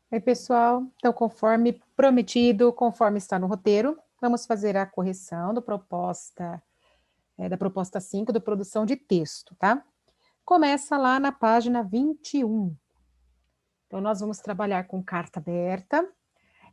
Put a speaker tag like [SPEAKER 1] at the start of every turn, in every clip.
[SPEAKER 1] Oi, pessoal. Então, conforme prometido, conforme está no roteiro, vamos fazer a correção da proposta 5 do produção de texto, tá? Começa lá na página 21. Então, nós vamos trabalhar com carta aberta.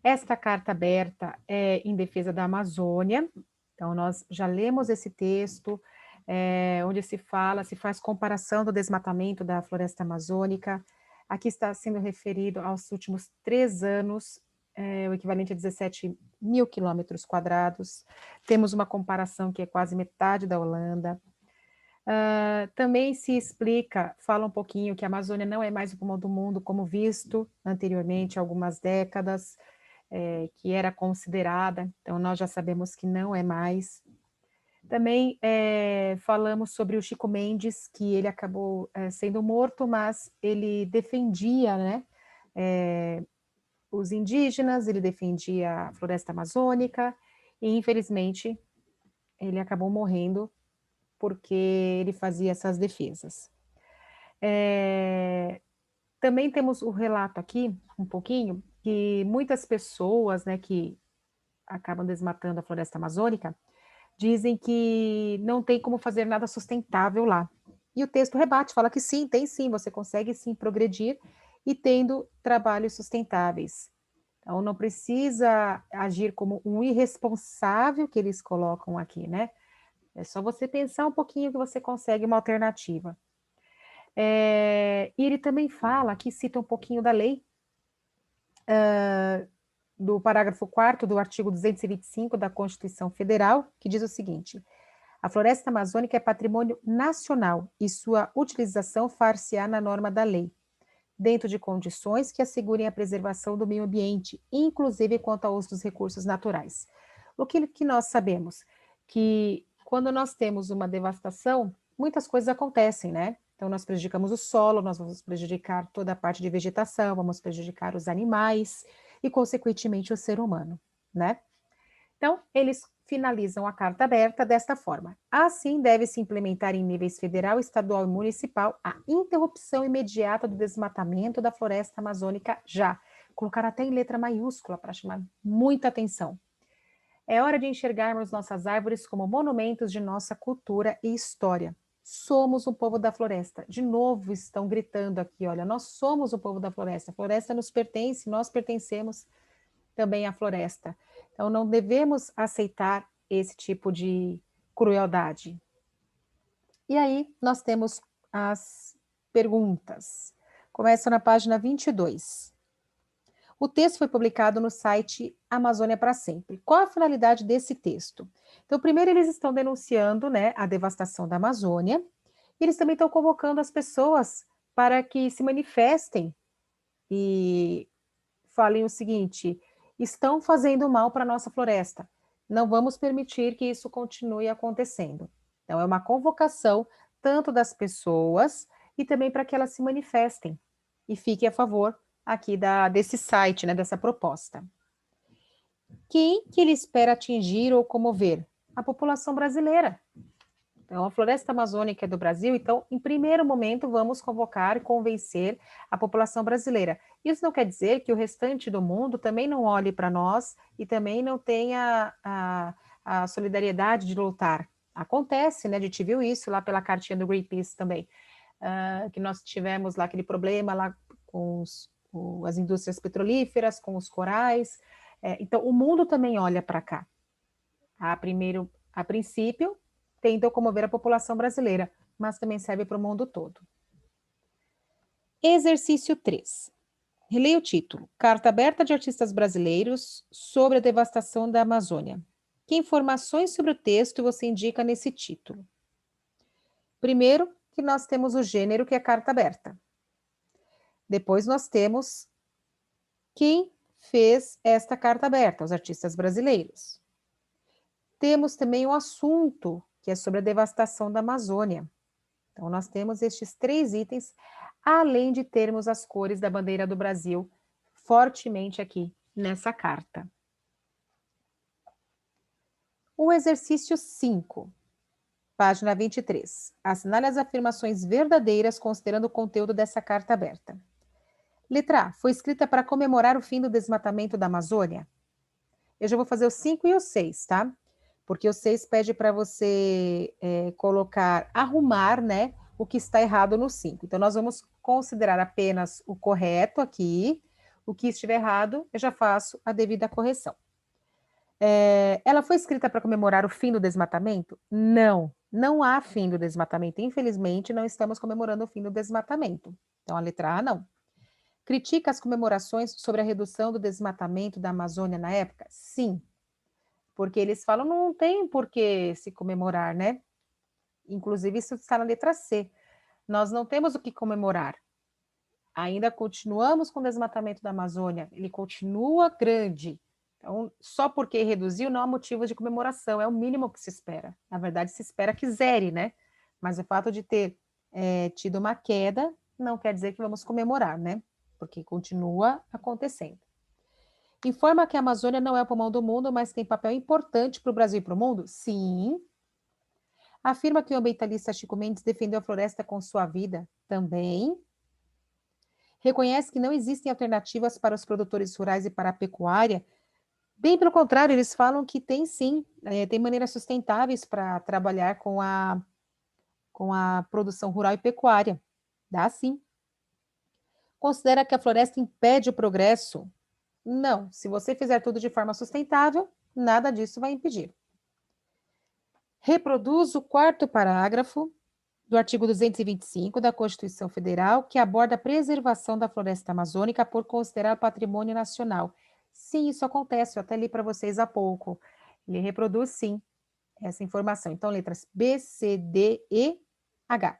[SPEAKER 1] Esta carta aberta é em defesa da Amazônia. Então, nós já lemos esse texto, onde se faz comparação do desmatamento da floresta amazônica. Aqui está sendo referido aos últimos 3 anos, o equivalente a 17 mil quilômetros quadrados. Temos uma comparação que é quase metade da Holanda. Também se explica, fala um pouquinho que a Amazônia não é mais o pulmão do mundo, como visto anteriormente, há algumas décadas, que era considerada, então nós já sabemos que não é mais. Também falamos sobre o Chico Mendes, que ele acabou sendo morto, mas ele defendia, né, os indígenas, ele defendia a floresta amazônica, e infelizmente ele acabou morrendo porque ele fazia essas defesas. Também temos o relato aqui, um pouquinho, que muitas pessoas, né, que acabam desmatando a floresta amazônica, dizem que não tem como fazer nada sustentável lá. E o texto rebate, fala que sim, tem sim, você consegue sim progredir e tendo trabalhos sustentáveis. Então, não precisa agir como um irresponsável que eles colocam aqui, né? É só você pensar um pouquinho que você consegue uma alternativa. E ele também fala, aqui cita um pouquinho da lei, do parágrafo 4º do artigo 225 da Constituição Federal, que diz o seguinte: a floresta amazônica é patrimônio nacional e sua utilização far-se-á na norma da lei, dentro de condições que assegurem a preservação do meio ambiente, inclusive quanto ao uso dos recursos naturais. O que nós sabemos? Que quando nós temos uma devastação, muitas coisas acontecem, né? Então, nós prejudicamos o solo, nós vamos prejudicar toda a parte de vegetação, vamos prejudicar os animais e, consequentemente, o ser humano, né? Então, eles finalizam a carta aberta desta forma. Assim, deve-se implementar em níveis federal, estadual e municipal a interrupção imediata do desmatamento da floresta amazônica já. Colocar até em letra maiúscula para chamar muita atenção. É hora de enxergarmos nossas árvores como monumentos de nossa cultura e história. Somos o povo da floresta. De novo estão gritando aqui, olha, nós somos o povo da floresta. A floresta nos pertence, nós pertencemos também à floresta. Então, não devemos aceitar esse tipo de crueldade. E aí, nós temos as perguntas. Começa na página 22. O texto foi publicado no site Amazônia para Sempre. Qual a finalidade desse texto? Então, primeiro, eles estão denunciando, né, a devastação da Amazônia, e eles também estão convocando as pessoas para que se manifestem e falem o seguinte: estão fazendo mal para a nossa floresta. Não vamos permitir que isso continue acontecendo. Então, é uma convocação tanto das pessoas e também para que elas se manifestem e fiquem a favor aqui desse site, né, dessa proposta. Quem que ele espera atingir ou comover? A população brasileira. Então, a floresta amazônica é do Brasil, então, em primeiro momento, vamos convocar e convencer a população brasileira. Isso não quer dizer que o restante do mundo também não olhe para nós e também não tenha a solidariedade de lutar. Acontece, né? A gente viu isso lá pela cartinha do Greenpeace também, que nós tivemos lá aquele problema lá com as indústrias petrolíferas, com os corais. Então, o mundo também olha para cá. A princípio, tentam comover a população brasileira, mas também serve para o mundo todo. Exercício 3. Releia o título. Carta aberta de artistas brasileiros sobre a devastação da Amazônia. Que informações sobre o texto você indica nesse título? Primeiro, que nós temos o gênero, que é carta aberta. Depois nós temos quem fez esta carta aberta, os artistas brasileiros. Temos também o assunto, que é sobre a devastação da Amazônia. Então, nós temos estes 3 itens, além de termos as cores da bandeira do Brasil fortemente aqui nessa carta. O exercício 5, página 23. Assinale as afirmações verdadeiras considerando o conteúdo dessa carta aberta. Letra A, foi escrita para comemorar o fim do desmatamento da Amazônia? Eu já vou fazer o 5 e o 6, tá? Porque o 6 pede para você colocar, arrumar, né, o que está errado no 5. Então, nós vamos considerar apenas o correto aqui. O que estiver errado, eu já faço a devida correção. Ela foi escrita para comemorar o fim do desmatamento? Não, não há fim do desmatamento. Infelizmente, não estamos comemorando o fim do desmatamento. Então, a letra A, não. Critica as comemorações sobre a redução do desmatamento da Amazônia na época? Sim, porque eles falam não tem por que se comemorar, né? Inclusive, isso está na letra C. Nós não temos o que comemorar. Ainda continuamos com o desmatamento da Amazônia, ele continua grande. Então, só porque reduziu não há motivo de comemoração, é o mínimo que se espera. Na verdade, se espera que zere, né? Mas o fato de ter tido uma queda não quer dizer que vamos comemorar, né? Porque continua acontecendo. Informa que a Amazônia não é o pulmão do mundo, mas tem papel importante para o Brasil e para o mundo? Sim. Afirma que o ambientalista Chico Mendes defendeu a floresta com sua vida? Também. Reconhece que não existem alternativas para os produtores rurais e para a pecuária? Bem pelo contrário, eles falam que tem sim, tem maneiras sustentáveis para trabalhar com a produção rural e pecuária. Dá sim. Considera que a floresta impede o progresso? Não, se você fizer tudo de forma sustentável, nada disso vai impedir. Reproduz o quarto parágrafo do artigo 225 da Constituição Federal, que aborda a preservação da floresta amazônica por considerar patrimônio nacional. Sim, isso acontece, eu até li para vocês há pouco. Ele reproduz, sim, essa informação. Então, letras B, C, D, E, H.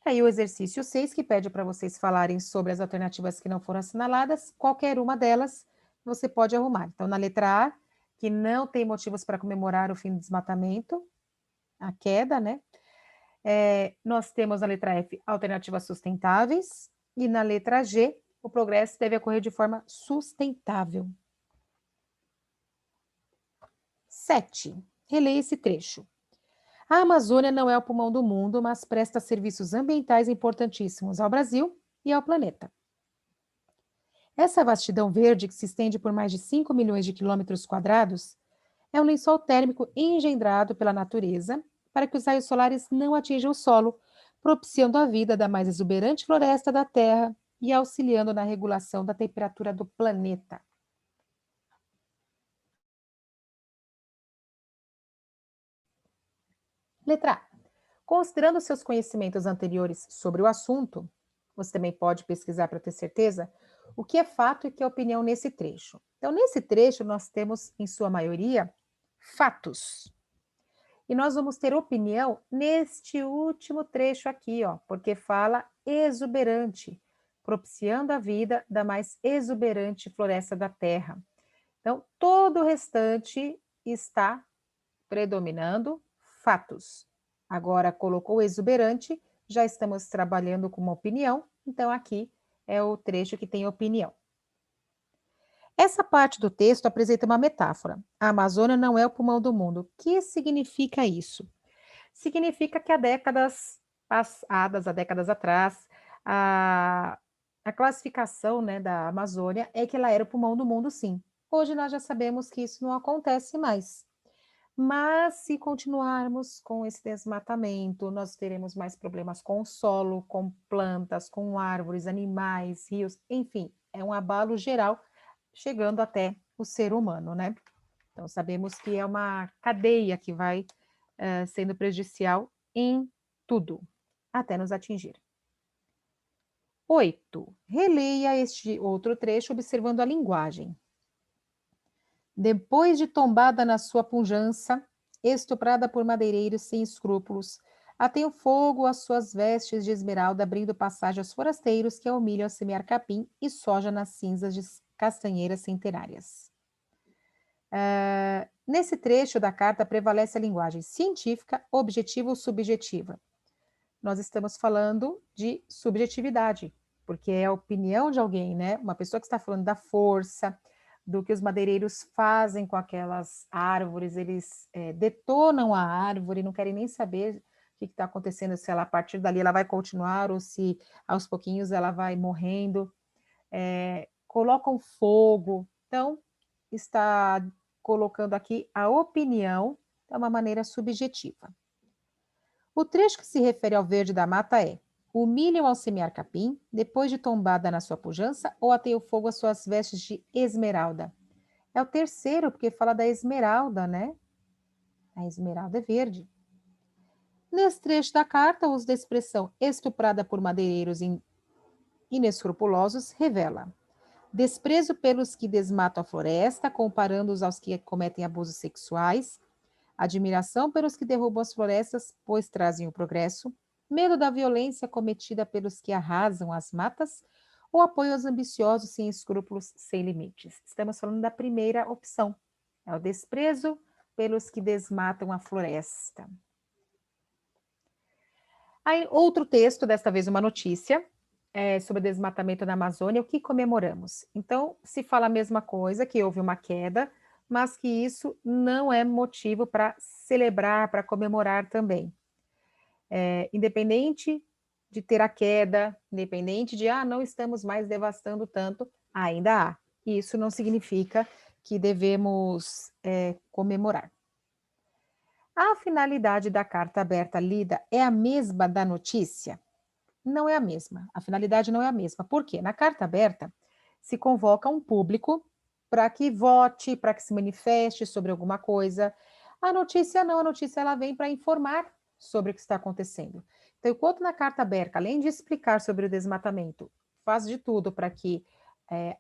[SPEAKER 1] Aí o exercício 6, que pede para vocês falarem sobre as alternativas que não foram assinaladas, qualquer uma delas você pode arrumar. Então, na letra A, que não tem motivos para comemorar o fim do desmatamento, a queda, né? Nós temos na letra F alternativas sustentáveis e na letra G o progresso deve ocorrer de forma sustentável. 7. Releia esse trecho. A Amazônia não é o pulmão do mundo, mas presta serviços ambientais importantíssimos ao Brasil e ao planeta. Essa vastidão verde, que se estende por mais de 5 milhões de quilômetros quadrados, é um lençol térmico engendrado pela natureza para que os raios solares não atinjam o solo, propiciando a vida da mais exuberante floresta da Terra e auxiliando na regulação da temperatura do planeta. Letra A. Considerando seus conhecimentos anteriores sobre o assunto, você também pode pesquisar para ter certeza o que é fato e o que é opinião nesse trecho. Então, nesse trecho, nós temos, em sua maioria, fatos. E nós vamos ter opinião neste último trecho aqui, ó, porque fala exuberante, propiciando a vida da mais exuberante floresta da Terra. Então, todo o restante está predominando fatos. Agora, colocou exuberante, já estamos trabalhando com uma opinião, então aqui é o trecho que tem opinião. Essa parte do texto apresenta uma metáfora. A Amazônia não é o pulmão do mundo. O que significa isso? Significa que há décadas passadas, há décadas atrás, a classificação, né, da Amazônia é que ela era o pulmão do mundo, sim. Hoje nós já sabemos que isso não acontece mais. Mas se continuarmos com esse desmatamento, nós teremos mais problemas com o solo, com plantas, com árvores, animais, rios, enfim, é um abalo geral, chegando até o ser humano, né? Então, sabemos que é uma cadeia que vai sendo prejudicial em tudo, até nos atingir. 8. Releia este outro trecho observando a linguagem. Depois de tombada na sua pujança, estuprada por madeireiros sem escrúpulos, atém o fogo às suas vestes de esmeralda, abrindo passagem aos forasteiros que a humilham ao semear capim e soja nas cinzas de castanheiras centenárias. Nesse trecho da carta prevalece a linguagem científica, objetiva ou subjetiva. Nós estamos falando de subjetividade, porque é a opinião de alguém, né? Uma pessoa que está falando da força, do que os madeireiros fazem com aquelas árvores, eles detonam a árvore, não querem nem saber que está acontecendo, se ela a partir dali ela vai continuar ou se aos pouquinhos ela vai morrendo. Colocam fogo. Então, está colocando aqui a opinião de uma maneira subjetiva. O trecho que se refere ao verde da mata é: humilham ao semear capim, depois de tombada na sua pujança, ou ateia o fogo às suas vestes de esmeralda. É o terceiro, porque fala da esmeralda, né? A esmeralda é verde. Nesse trecho da carta, o uso da expressão estuprada por madeireiros inescrupulosos revela desprezo pelos que desmatam a floresta, comparando-os aos que cometem abusos sexuais, admiração pelos que derrubam as florestas, pois trazem o progresso, medo da violência cometida pelos que arrasam as matas, ou apoio aos ambiciosos sem escrúpulos, sem limites. Estamos falando da primeira opção, é o desprezo pelos que desmatam a floresta. Aí, outro texto, desta vez uma notícia, sobre desmatamento na Amazônia, o que comemoramos? Então, se fala a mesma coisa, que houve uma queda, mas que isso não é motivo para celebrar, para comemorar também. Independente de ter a queda, independente de, não estamos mais devastando tanto, ainda há. E isso não significa que devemos comemorar. A finalidade da carta aberta lida é a mesma da notícia? Não é a mesma. A finalidade não é a mesma. Por quê? Na carta aberta, se convoca um público para que vote, para que se manifeste sobre alguma coisa. A notícia não, a notícia ela vem para informar sobre o que está acontecendo. Então, enquanto na carta aberta, além de explicar sobre o desmatamento, faz de tudo para que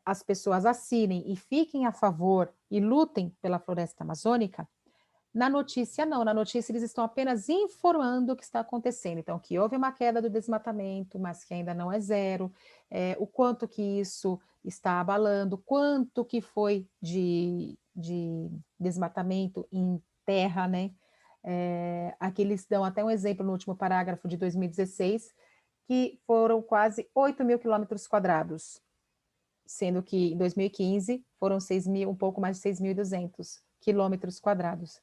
[SPEAKER 1] as pessoas assinem e fiquem a favor e lutem pela floresta amazônica, na notícia, não. Na notícia, eles estão apenas informando o que está acontecendo. Então, que houve uma queda do desmatamento, mas que ainda não é zero, o quanto que isso está abalando, quanto que foi de desmatamento em terra, né? Aqui eles dão até um exemplo no último parágrafo de 2016, que foram quase 8 mil quilômetros quadrados, sendo que em 2015 foram 6 mil, um pouco mais de 6.200 quilômetros quadrados.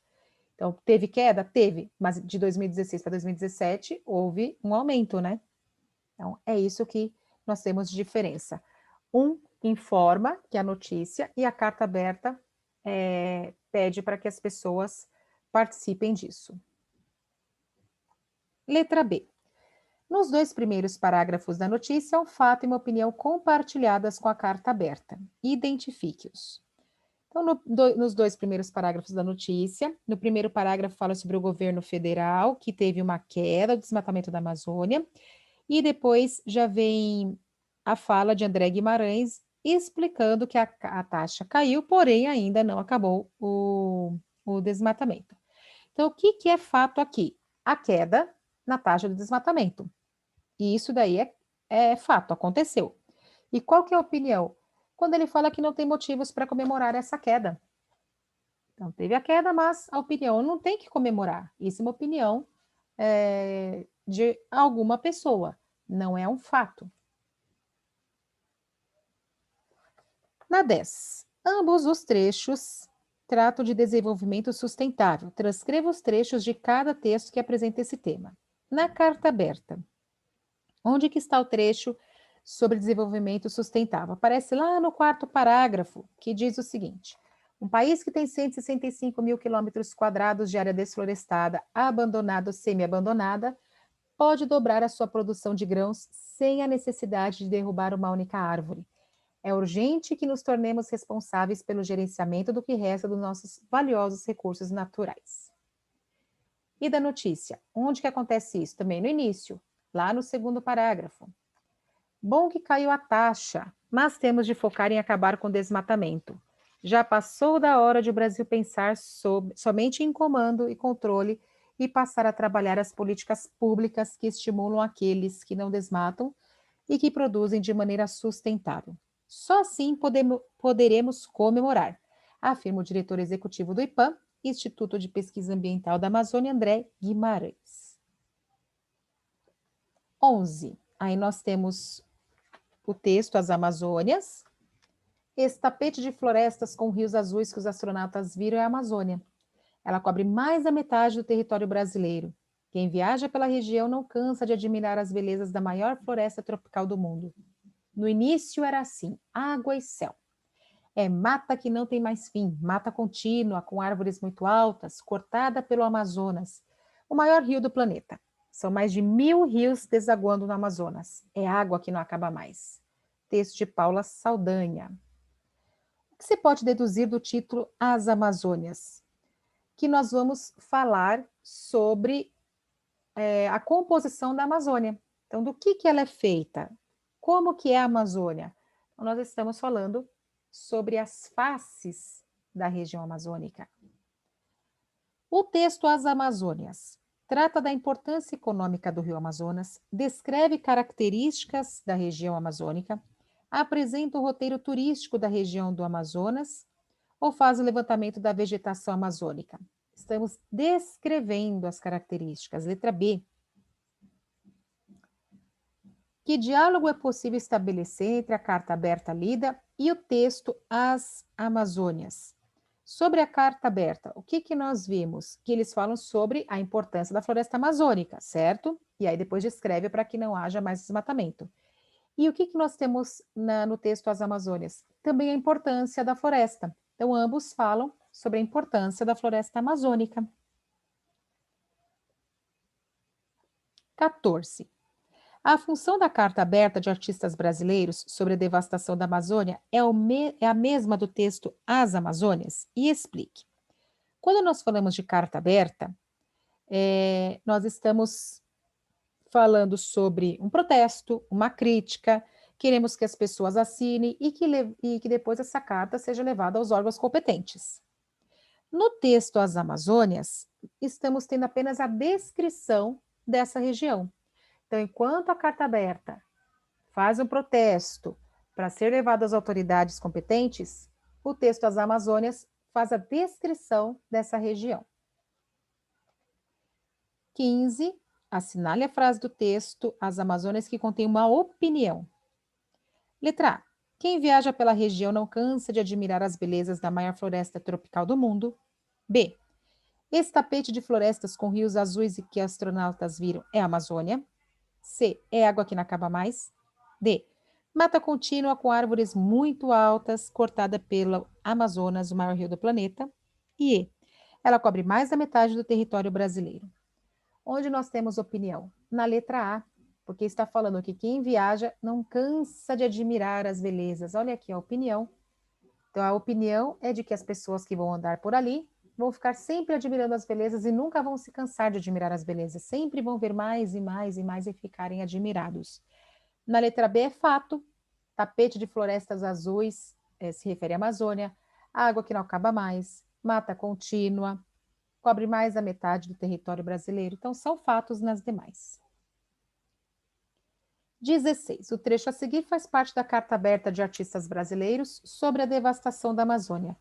[SPEAKER 1] Então, teve queda? Teve, mas de 2016 para 2017 houve um aumento, né? Então, é isso que nós temos de diferença. Um informa, que é a notícia, e a carta aberta pede para que as pessoas participem disso. Letra B. Nos 2 primeiros parágrafos da notícia, um fato e uma opinião compartilhadas com a carta aberta. Identifique-os. Então, nos 2 primeiros parágrafos da notícia, no primeiro parágrafo fala sobre o governo federal, que teve uma queda do desmatamento da Amazônia, e depois já vem a fala de André Guimarães explicando que a taxa caiu, porém ainda não acabou o desmatamento. Então, o que é fato aqui? A queda na taxa do desmatamento. E isso daí é fato, aconteceu. E qual que é a opinião? Quando ele fala que não tem motivos para comemorar essa queda. Então, teve a queda, mas a opinião não tem que comemorar. Isso é uma opinião de alguma pessoa, não é um fato. Na 10, ambos os trechos tratam de desenvolvimento sustentável. Transcreva os trechos de cada texto que apresenta esse tema. Na carta aberta, onde que está o trecho sobre desenvolvimento sustentável? Aparece lá no 4º parágrafo, que diz o seguinte: um país que tem 165 mil quilômetros quadrados de área desflorestada, abandonada ou semi-abandonada, pode dobrar a sua produção de grãos sem a necessidade de derrubar uma única árvore. É urgente que nos tornemos responsáveis pelo gerenciamento do que resta dos nossos valiosos recursos naturais. E da notícia? Onde que acontece isso? Também no início, lá no 2º parágrafo. Bom que caiu a taxa, mas temos de focar em acabar com o desmatamento. Já passou da hora de o Brasil pensar somente em comando e controle e passar a trabalhar as políticas públicas que estimulam aqueles que não desmatam e que produzem de maneira sustentável. Só assim poderemos comemorar, afirma o diretor executivo do IPAM, Instituto de Pesquisa Ambiental da Amazônia, André Guimarães. 11. Aí nós temos o texto As Amazônias. Esse tapete de florestas com rios azuis que os astronautas viram é a Amazônia. Ela cobre mais da metade do território brasileiro. Quem viaja pela região não cansa de admirar as belezas da maior floresta tropical do mundo. No início era assim, água e céu. É mata que não tem mais fim, mata contínua, com árvores muito altas, cortada pelo Amazonas, o maior rio do planeta. São mais de 1.000 rios desaguando no Amazonas. É água que não acaba mais. Texto de Paula Saldanha. O que se pode deduzir do título As Amazônias? Que nós vamos falar sobre a composição da Amazônia. Então, do que ela é feita? Como que é a Amazônia? Então, nós estamos falando sobre as faces da região amazônica. O texto As Amazônias trata da importância econômica do rio Amazonas, descreve características da região amazônica, apresenta o roteiro turístico da região do Amazonas ou faz o levantamento da vegetação amazônica. Estamos descrevendo as características. Letra B. Que diálogo é possível estabelecer entre a carta aberta lida e o texto As Amazônias? Sobre a carta aberta, o que nós vimos? Que eles falam sobre a importância da floresta amazônica, certo? E aí depois descreve para que não haja mais desmatamento. E o que nós temos no texto As Amazônias? Também a importância da floresta. Então, ambos falam sobre a importância da floresta amazônica. 14. A função da carta aberta de artistas brasileiros sobre a devastação da Amazônia é a mesma do texto As Amazônias? E explique. Quando nós falamos de carta aberta, nós estamos falando sobre um protesto, uma crítica, queremos que as pessoas assinem e que depois essa carta seja levada aos órgãos competentes. No texto As Amazônias, estamos tendo apenas a descrição dessa região. Então, enquanto a carta aberta faz um protesto para ser levado às autoridades competentes, o texto das Amazônias faz a descrição dessa região. 15. Assinale a frase do texto As Amazônias que contém uma opinião. Letra A. Quem viaja pela região não cansa de admirar as belezas da maior floresta tropical do mundo. B. Esse tapete de florestas com rios azuis e que astronautas viram é a Amazônia. C. É água que não acaba mais. D. Mata contínua com árvores muito altas, cortada pelo Amazonas, o maior rio do planeta. E E. Ela cobre mais da metade do território brasileiro. Onde nós temos opinião? Na letra A, porque está falando que quem viaja não cansa de admirar as belezas. Olha aqui a opinião. Então, a opinião é de que as pessoas que vão andar por ali vão ficar sempre admirando as belezas e nunca vão se cansar de admirar as belezas. Sempre vão ver mais e mais e mais e ficarem admirados. Na letra B é fato. Tapete de florestas azuis se refere à Amazônia. Água que não acaba mais. Mata contínua. Cobre mais da metade do território brasileiro. Então, são fatos nas demais. 16. O trecho a seguir faz parte da carta aberta de artistas brasileiros sobre a devastação da Amazônia.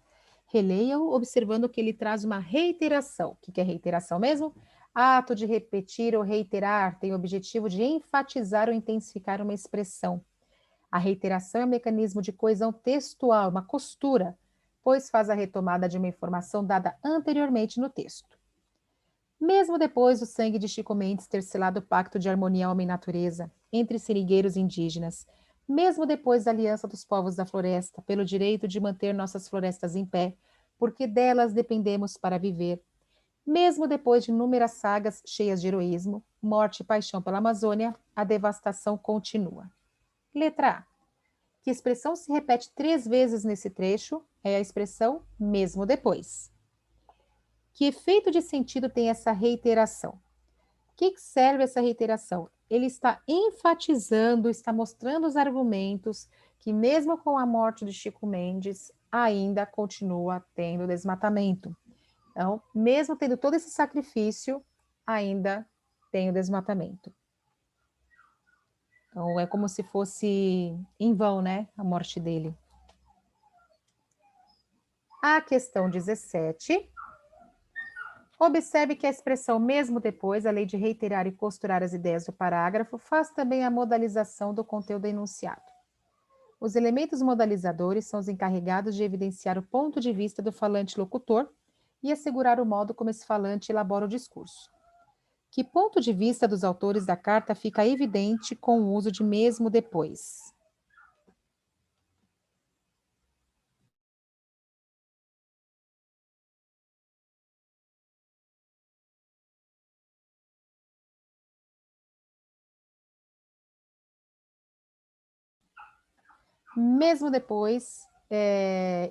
[SPEAKER 1] Releia-o, observando que ele traz uma reiteração. O que é reiteração mesmo? Ato de repetir ou reiterar tem o objetivo de enfatizar ou intensificar uma expressão. A reiteração é um mecanismo de coesão textual, uma costura, pois faz a retomada de uma informação dada anteriormente no texto. Mesmo depois do sangue de Chico Mendes ter selado o pacto de harmonia homem-natureza entre seringueiros indígenas, mesmo depois da aliança dos povos da floresta pelo direito de manter nossas florestas em pé, porque delas dependemos para viver, mesmo depois de inúmeras sagas cheias de heroísmo, morte e paixão pela Amazônia, a devastação continua. Letra A. Que expressão se repete 3 vezes nesse trecho é a expressão mesmo depois. Que efeito de sentido tem essa reiteração? O que serve essa reiteração? Ele está enfatizando, está mostrando os argumentos que mesmo com a morte de Chico Mendes, ainda continua tendo desmatamento. Então, mesmo tendo todo esse sacrifício, ainda tem o desmatamento. Então, é como se fosse em vão, né, a morte dele. A questão 17. Observe que a expressão mesmo depois, além de reiterar e costurar as ideias do parágrafo, faz também a modalização do conteúdo enunciado. Os elementos modalizadores são os encarregados de evidenciar o ponto de vista do falante locutor e assegurar o modo como esse falante elabora o discurso. Que ponto de vista dos autores da carta fica evidente com o uso de mesmo depois? Mesmo depois,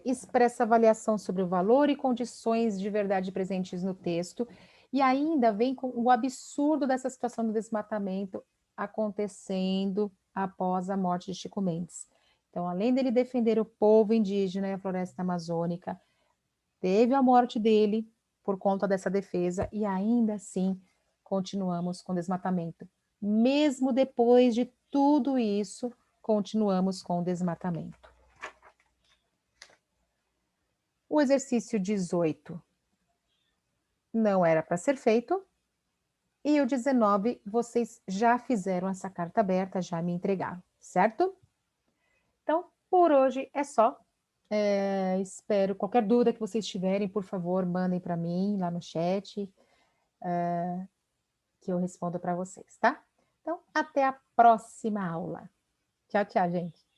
[SPEAKER 1] expressa avaliação sobre o valor e condições de verdade presentes no texto, e ainda vem com o absurdo dessa situação do desmatamento acontecendo após a morte de Chico Mendes. Então, além dele defender o povo indígena e a floresta amazônica, teve a morte dele por conta dessa defesa, e ainda assim continuamos com desmatamento. Mesmo depois de tudo isso, continuamos com desmatamento. O exercício 18 não era para ser feito, e o 19 vocês já fizeram essa carta aberta, já me entregaram, certo? Então, por hoje é só. Espero qualquer dúvida que vocês tiverem, por favor, mandem para mim lá no chat, que eu respondo para vocês, tá? Então, até a próxima aula. Tchau, tchau, gente.